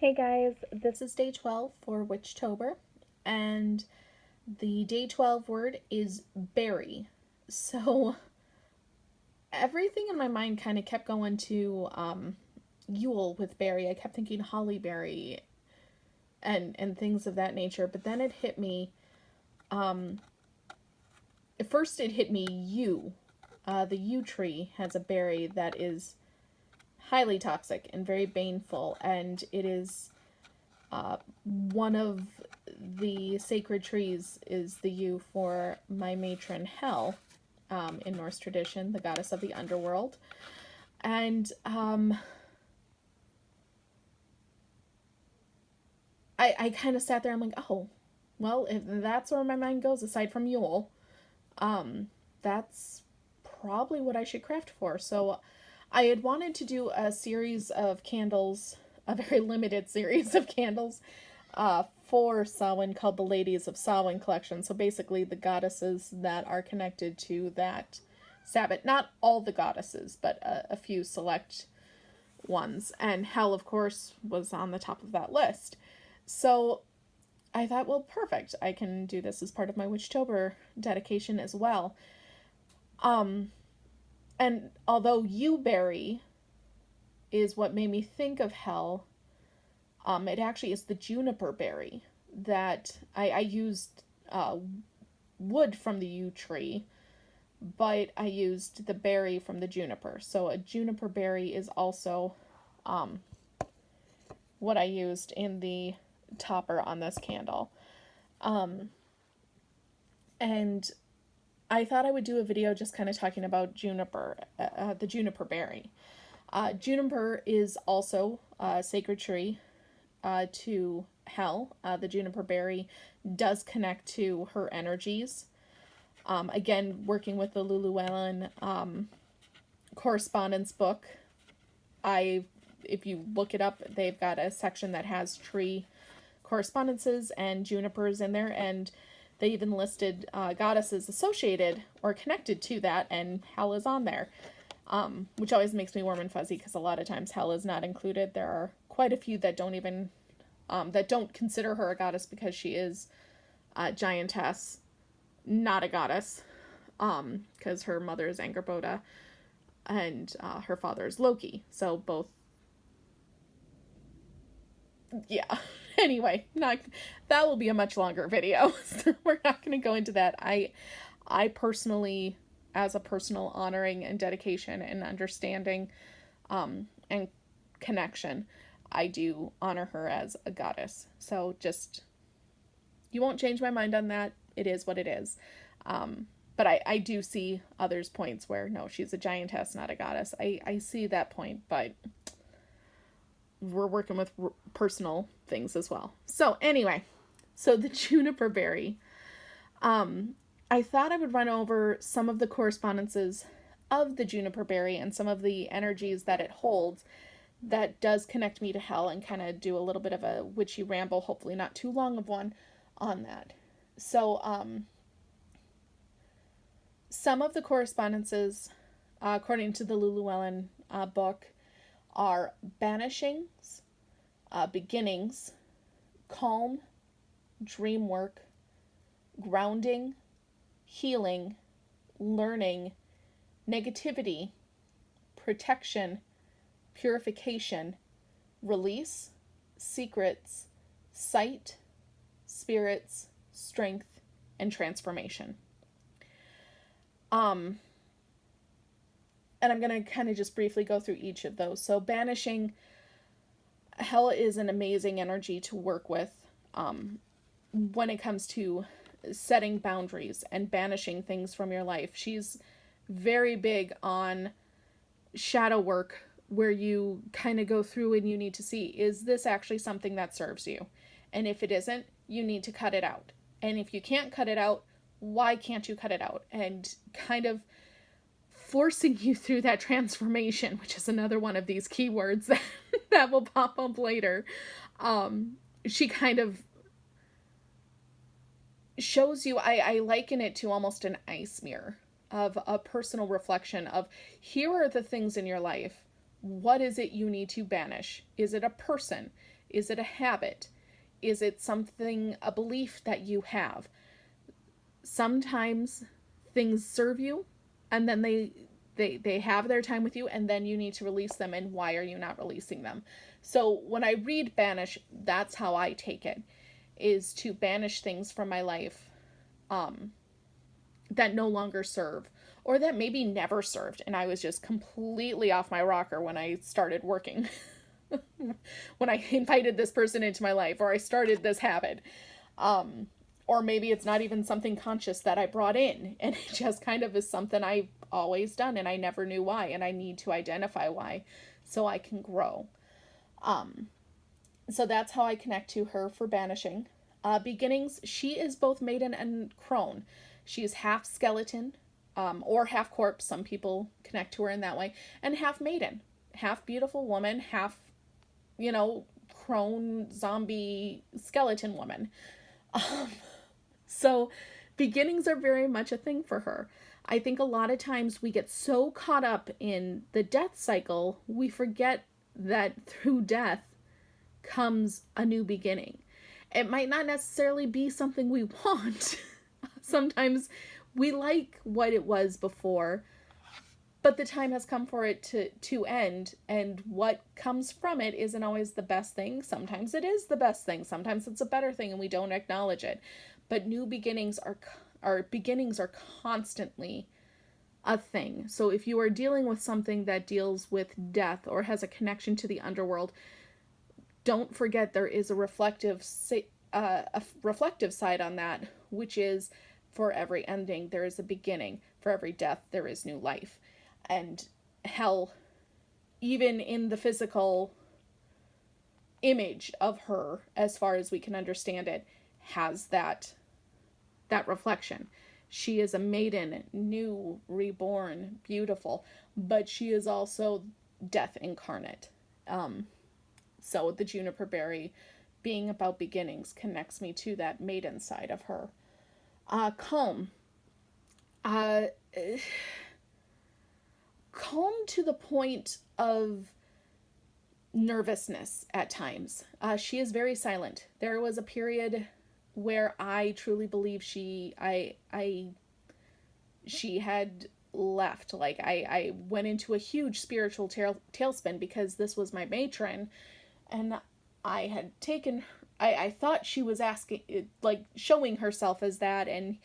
Hey guys, this is day 12 for Witchtober, and the day 12 word is berry. So everything in my mind kind of kept going to Yule with berry. I kept thinking holly berry and things of that nature, but then it hit me. At first, it hit me yew. The yew tree has a berry that is highly toxic and very baneful, and it is one of the sacred trees is the yew for my matron Hel, in Norse tradition, the goddess of the underworld. And I kind of sat there, I'm like, oh, well, if that's where my mind goes, aside from Yule, that's probably what I should craft for. So I had wanted to do a series of candles, a very limited series of candles, for Samhain called the Ladies of Samhain collection. So basically the goddesses that are connected to that Sabbath. Not all the goddesses, but a few select ones. And Hel, of course, was on the top of that list. So I thought, well, perfect. I can do this as part of my Witchtober dedication as well. And although yewberry is what made me think of Hel, it actually is the juniper berry that I used wood from the yew tree, but I used the berry from the juniper. So a juniper berry is also what I used in the topper on this candle. And I thought I would do a video just kind of talking about juniper, the juniper berry. Juniper is also a sacred tree to Hel. The juniper berry does connect to her energies. Again, working with the Lululemon correspondence book, if you look it up, they've got a section that has tree correspondences and junipers in there, and they even listed goddesses associated or connected to that, and Hel is on there, which always makes me warm and fuzzy because a lot of times Hel is not included. There are quite a few that don't even that don't consider her a goddess because she is a giantess, not a goddess, because her mother is Angerboda and her father is Loki. So both, yeah. Anyway, that will be a much longer video. So we're not going to go into that. I personally, as a personal honoring and dedication and understanding and connection, I do honor her as a goddess. So just, you won't change my mind on that. It is what it is. But I do see others' points where, no, she's a giantess, not a goddess. I see that point, but we're working with personal things as well. So anyway, so the juniper berry. I thought I would run over some of the correspondences of the juniper berry and some of the energies that it holds that does connect me to Hel, and kind of do a little bit of a witchy ramble, hopefully not too long of one, on that. So some of the correspondences, according to the Lululemon book, are banishings, beginnings, calm, dream work, grounding, healing, learning, negativity, protection, purification, release, secrets, sight, spirits, strength, and transformation. And I'm going to kind of just briefly go through each of those. So banishing, Hel is an amazing energy to work with when it comes to setting boundaries and banishing things from your life. She's very big on shadow work, where you kind of go through and you need to see, is this actually something that serves you? And if it isn't, you need to cut it out. And if you can't cut it out, why can't you cut it out? And kind of forcing you through that transformation, which is another one of these keywords that will pop up later. She kind of shows you, I liken it to almost an ice mirror of a personal reflection of, here are the things in your life. What is it you need to banish? Is it a person? Is it a habit? Is it something, a belief that you have? Sometimes things serve you, and then they have their time with you, and then you need to release them, and why are you not releasing them? So when I read banish, that's how I take it, is to banish things from my life that no longer serve, or that maybe never served, and I was just completely off my rocker when I started working. When I invited this person into my life, or I started this habit. Or maybe it's not even something conscious that I brought in, and it just kind of is something I've always done and I never knew why, and I need to identify why so I can grow. So that's how I connect to her for banishing. Beginnings, she is both maiden and crone. She is half skeleton, or half corpse. Some people connect to her in that way. And half maiden. Half beautiful woman, half, crone, zombie, skeleton woman. So beginnings are very much a thing for her. I think a lot of times we get so caught up in the death cycle, we forget that through death comes a new beginning. It might not necessarily be something we want. Sometimes we like what it was before, but the time has come for it to end, and what comes from it isn't always the best thing. Sometimes it is the best thing. Sometimes it's a better thing and we don't acknowledge it. But new beginnings are constantly a thing. So if you are dealing with something that deals with death or has a connection to the underworld, don't forget there is a reflective side on that, which is, for every ending there is a beginning. For every death there is new life. And hell, even in the physical image of her, as far as we can understand it, has that reflection. She is a maiden, new, reborn, beautiful, but she is also death incarnate. So the juniper berry being about beginnings connects me to that maiden side of her. Calm. Calm to the point of nervousness at times. She is very silent. There was a period where I truly believe she had left. Like I went into a huge spiritual tailspin because this was my matron, and I had taken, I thought she was asking, like showing herself as that, and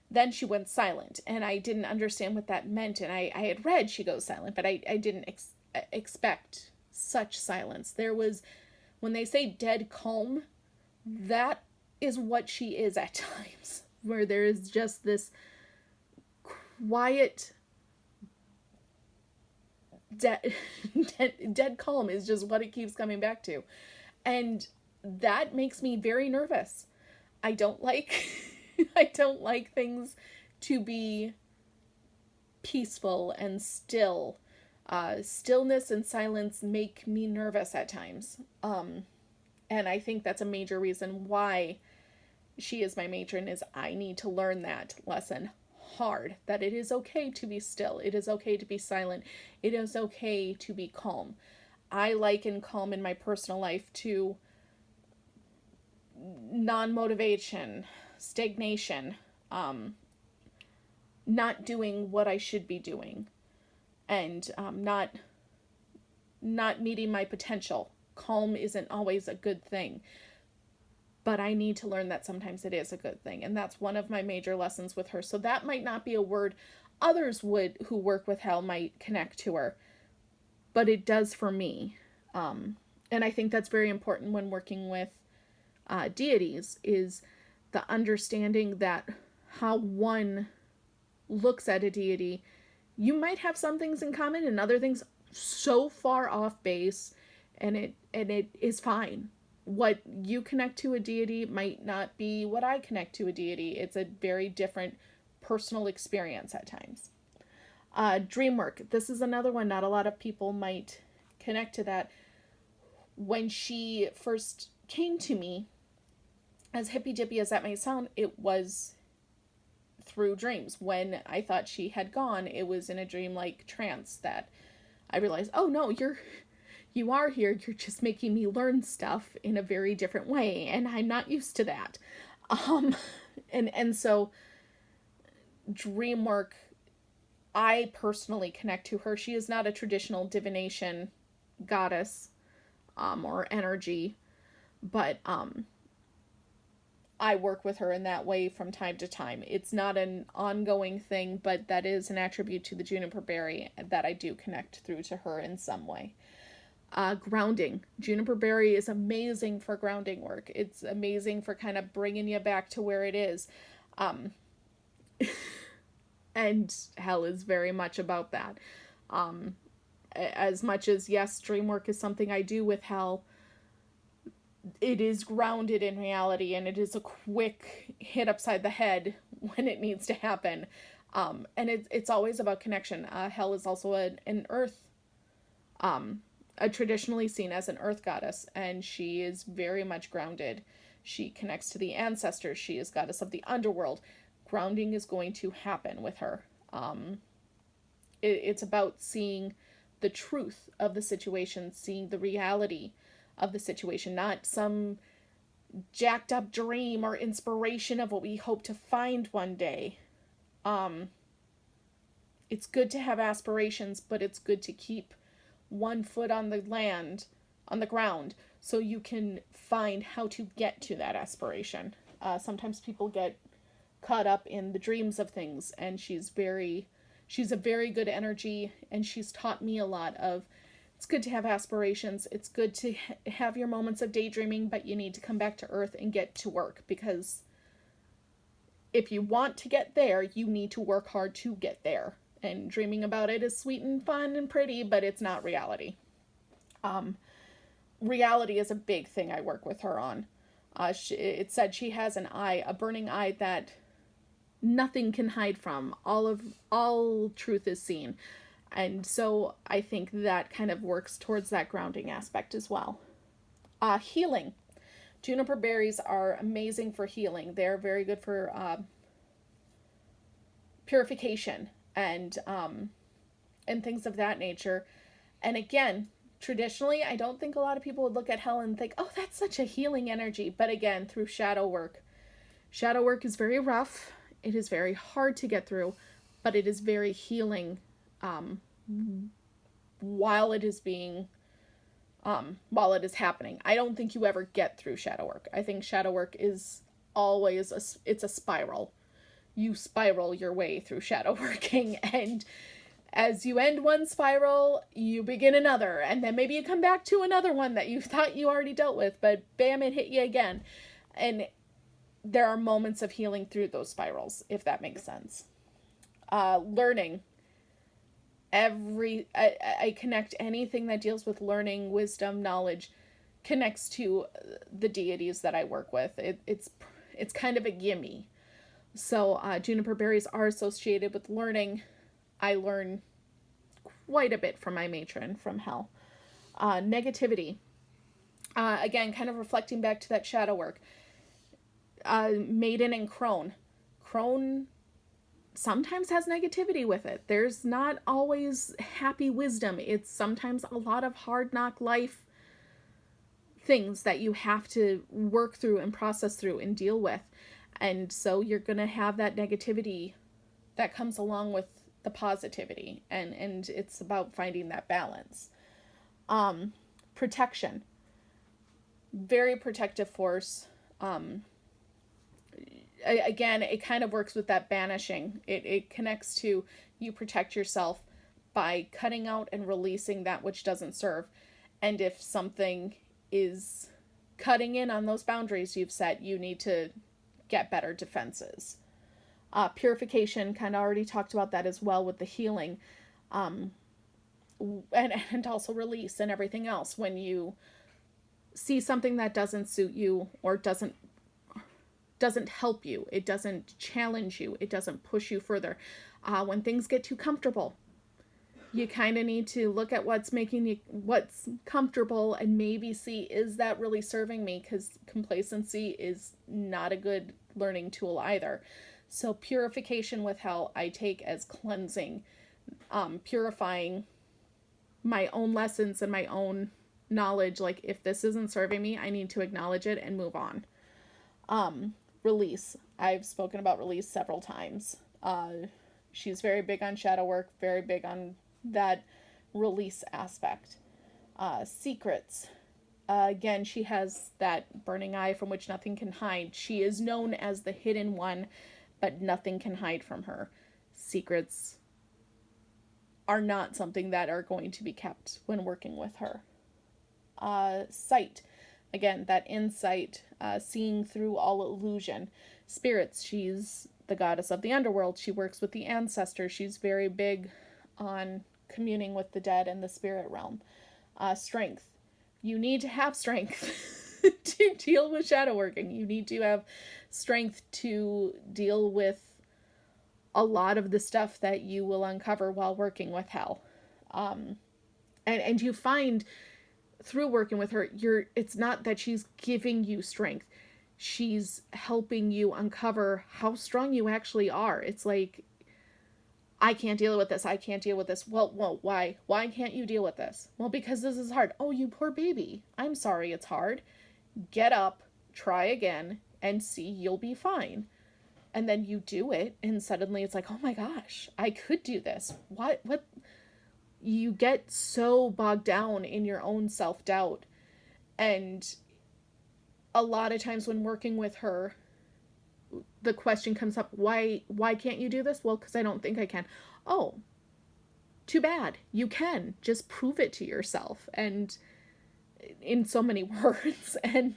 then she went silent, and I didn't understand what that meant, and I had read she goes silent, but I didn't expect such silence. There was, when they say dead calm, that is what she is at times, where there is just this quiet, dead calm is just what it keeps coming back to. And that makes me very nervous. I don't like things to be peaceful and still. Stillness and silence make me nervous at times. And I think that's a major reason why she is my matron, is I need to learn that lesson hard, that it is okay to be still. It is okay to be silent. It is okay to be calm. I liken calm in my personal life to non-motivation, stagnation, not doing what I should be doing, and not meeting my potential. Calm isn't always a good thing, but I need to learn that sometimes it is a good thing, and that's one of my major lessons with her. So that might not be a word others who work with hell might connect to her, but it does for me. And I think that's very important when working with deities, is the understanding that how one looks at a deity. You might have some things in common and other things so far off base, and it is fine. What you connect to a deity might not be what I connect to a deity. It's a very different personal experience at times. Dream work. This is another one. Not a lot of people might connect to that. When she first came to me, as hippy-dippy as that may sound, it was through dreams. When I thought she had gone, it was in a dream-like trance that I realized, oh no, you are here, you're just making me learn stuff in a very different way, and I'm not used to that. Um, and so dream work, I personally connect to her. She is not a traditional divination goddess, or energy, but I work with her in that way from time to time. It's not an ongoing thing, but that is an attribute to the juniper berry that I do connect through to her in some way. Grounding. Juniper berry is amazing for grounding work. It's amazing for kind of bringing you back to where it is. And hell is very much about that. As much as, yes, dream work is something I do with hell, it is grounded in reality, and it is a quick hit upside the head when it needs to happen. And it's always about connection. Hell is also an earth, traditionally seen as an earth goddess, and she is very much grounded. She connects to the ancestors. She is goddess of the underworld. Grounding is going to happen with her. It's about seeing the truth of the situation, seeing the reality of the situation, not some jacked up dream or inspiration of what we hope to find one day. It's good to have aspirations, but it's good to keep one foot on the ground, so you can find how to get to that aspiration. Sometimes people get caught up in the dreams of things, and she's a very good energy, and she's taught me a lot of, it's good to have aspirations, it's good to have your moments of daydreaming, but you need to come back to earth and get to work, because if you want to get there, you need to work hard to get there. And dreaming about it is sweet and fun and pretty, but it's not reality. Reality is a big thing I work with her on. It said she has an eye, a burning eye that nothing can hide from. All truth is seen. And so I think that kind of works towards that grounding aspect as well. Healing. Juniper berries are amazing for healing. They're very good for purification and things of that nature. And again, traditionally, I don't think a lot of people would look at hell and think, oh, that's such a healing energy. But again, through shadow work is very rough. It is very hard to get through, but it is very healing while it is happening. I don't think you ever get through shadow work. I think shadow work is always it's a spiral. You spiral your way through shadow working, and as you end one spiral, you begin another, and then maybe you come back to another one that you thought you already dealt with, but bam, it hit you again. And there are moments of healing through those spirals, if that makes sense. Learning. I connect anything that deals with learning, wisdom, knowledge, connects to the deities that I work with. It's kind of a gimme. So juniper berries are associated with learning. I learn quite a bit from my matron from hell. Negativity. Again, kind of reflecting back to that shadow work. Maiden and crone. Crone sometimes has negativity with it. There's not always happy wisdom. It's sometimes a lot of hard knock life things that you have to work through and process through and deal with. And so you're going to have that negativity that comes along with the positivity. And it's about finding that balance. Protection. Very protective force. Again, it kind of works with that banishing. It connects to you protect yourself by cutting out and releasing that which doesn't serve. And if something is cutting in on those boundaries you've set, you need to get better defenses. Purification, kind of already talked about that as well with the healing. And also release and everything else. When you see something that doesn't suit you or doesn't help you, it doesn't challenge you, it doesn't push you further. When things get too comfortable, you kind of need to look at what's comfortable and maybe see, is that really serving me? Because complacency is not a good learning tool either. So purification with hell, I take as cleansing, purifying my own lessons and my own knowledge, like, if this isn't serving me, I need to acknowledge it and move on. Release. I've spoken about release several times. She's very big on shadow work, very big on that release aspect. Secrets. Again, she has that burning eye from which nothing can hide. She is known as the hidden one, but nothing can hide from her. Secrets are not something that are going to be kept when working with her. Sight. Again, that insight, seeing through all illusion. Spirits. She's the goddess of the underworld. She works with the ancestors. She's very big on communing with the dead and the spirit realm. Strength. You need to have strength to deal with shadow working. You need to have strength to deal with a lot of the stuff that you will uncover while working with hell. And you find through working with her, it's not that she's giving you strength. She's helping you uncover how strong you actually are. It's like, I can't deal with this. I can't deal with this. Well, why? Why can't you deal with this? Well, because this is hard. Oh, you poor baby. I'm sorry it's hard. Get up, try again, and see, you'll be fine. And then you do it, and suddenly it's like, oh my gosh, I could do this. What? You get so bogged down in your own self-doubt. And a lot of times when working with her, the question comes up, why can't you do this? Well, because I don't think I can. Oh, too bad. You can. Just prove it to yourself. And in so many words. And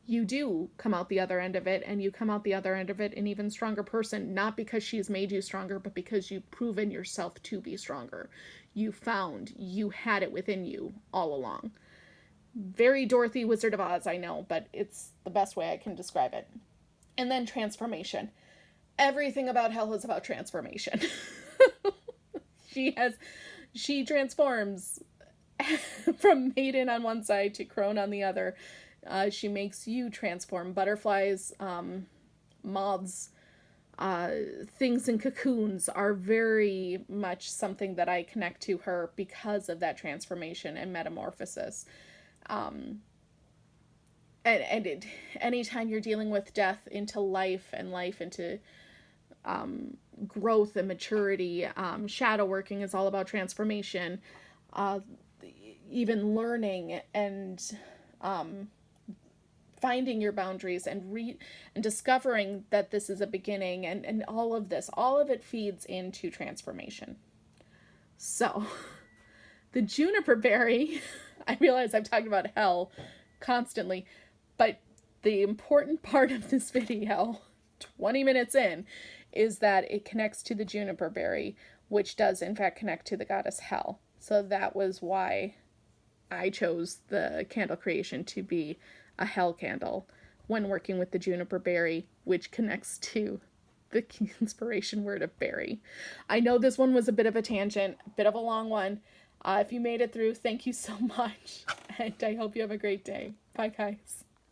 you do come out the other end of it, and you come out the other end of it an even stronger person, not because she's made you stronger, but because you've proven yourself to be stronger. You had it within you all along. Very Dorothy Wizard of Oz, I know, but it's the best way I can describe it. And then transformation. Everything about hell is about transformation. She transforms from maiden on one side to crone on the other. She makes you transform. Butterflies, moths, things in cocoons are very much something that I connect to her because of that transformation and metamorphosis. Anytime you're dealing with death into life and life into growth and maturity, shadow working is all about transformation, even learning and finding your boundaries and discovering that this is a beginning, and all of it feeds into transformation. So, the juniper berry, I realize I've talked about hell constantly, but the important part of this video, 20 minutes in, is that it connects to the juniper berry, which does in fact connect to the goddess Hel. So that was why I chose the candle creation to be a hell candle when working with the juniper berry, which connects to the inspiration word of berry. I know this one was a bit of a tangent, a bit of a long one. If you made it through, thank you so much, and I hope you have a great day. Bye, guys.